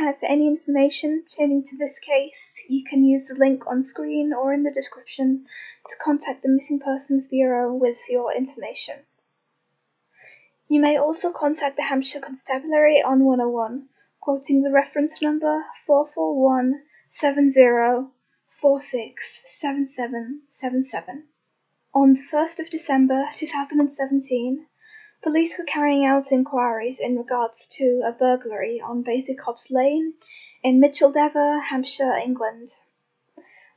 have any information pertaining to this case, you can use the link on screen or in the description to contact the Missing Persons Bureau with your information. You may also contact the Hampshire Constabulary on 101, quoting the reference number 441-7046-7777. On the 1st of December 2017, police were carrying out inquiries in regards to a burglary on Basic Hobbs Lane in Micheldever, Hampshire, England.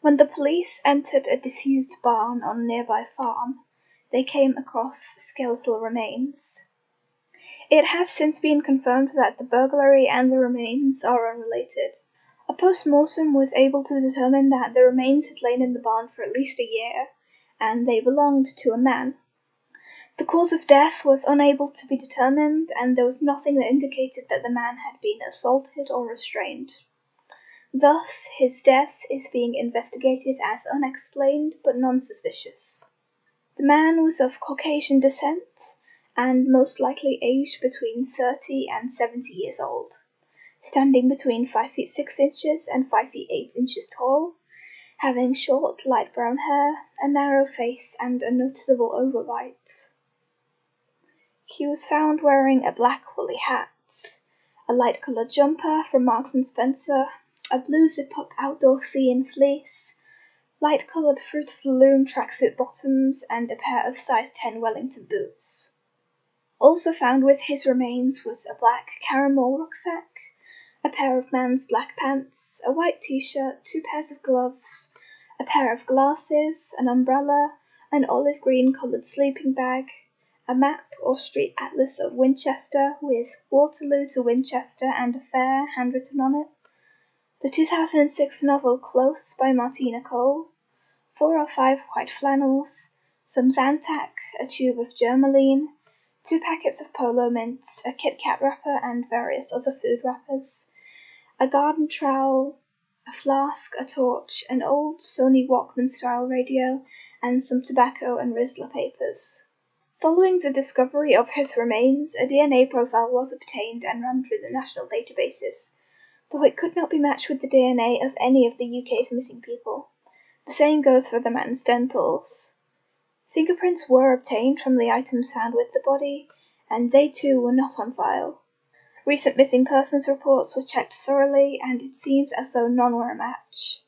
When the police entered a disused barn on a nearby farm, they came across skeletal remains. It has since been confirmed that the burglary and the remains are unrelated. A post-mortem was able to determine that the remains had lain in the barn for at least a year, and they belonged to a man. The cause of death was unable to be determined, and there was nothing that indicated that the man had been assaulted or restrained. Thus, his death is being investigated as unexplained but non-suspicious. The man was of Caucasian descent and most likely aged between 30 and 70 years old, standing between 5 feet 6 inches and 5 feet 8 inches tall, having short light brown hair, a narrow face, and a noticeable overbite. He was found wearing a black woolly hat, a light-coloured jumper from Marks & Spencer, a blue zip-up outdoor see-in fleece, light-coloured Fruit of the Loom tracksuit bottoms, and a pair of size 10 Wellington boots. Also found with his remains was a black caramel rucksack, a pair of man's black pants, a white t-shirt, 2 pairs of gloves, a pair of glasses, an umbrella, an olive green coloured sleeping bag, a map or street atlas of Winchester with Waterloo to Winchester and a fair handwritten on it, the 2006 novel Close by Martina Cole, 4 or 5 white flannels, some Zantac, a tube of Germaline, 2 packets of Polo mints, a Kit Kat wrapper and various other food wrappers, a garden trowel, a flask, a torch, an old Sony Walkman-style radio, and some tobacco and Rizla papers. Following the discovery of his remains, a DNA profile was obtained and run through the national databases, though it could not be matched with the DNA of any of the UK's missing people. The same goes for the man's dentals. Fingerprints were obtained from the items found with the body, and they too were not on file. Recent missing persons reports were checked thoroughly, and it seems as though none were a match.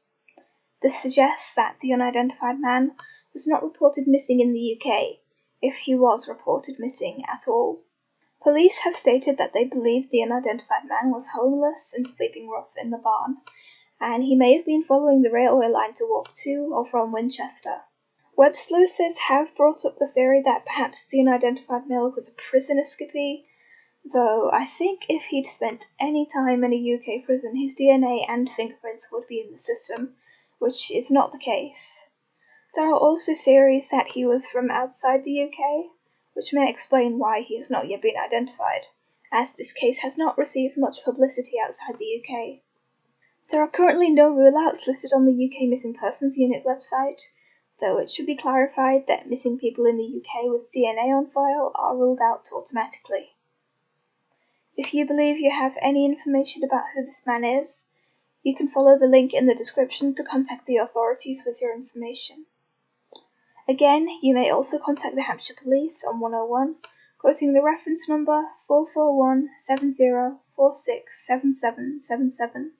This suggests that the unidentified man was not reported missing in the UK, if he was reported missing at all. Police have stated that they believe the unidentified man was homeless and sleeping rough in the barn, and he may have been following the railway line to walk to or from Winchester. Web sleuths have brought up the theory that perhaps the unidentified male was a prison escapee, though I think if he'd spent any time in a UK prison, his DNA and fingerprints would be in the system, which is not the case. There are also theories that he was from outside the UK, which may explain why he has not yet been identified, as this case has not received much publicity outside the UK. There are currently no rule-outs listed on the UK Missing Persons Unit website, though it should be clarified that missing people in the UK with DNA on file are ruled out automatically. If you believe you have any information about who this man is, you can follow the link in the description to contact the authorities with your information. Again, you may also contact the Hampshire Police on 101, quoting the reference number 441-7046-7777.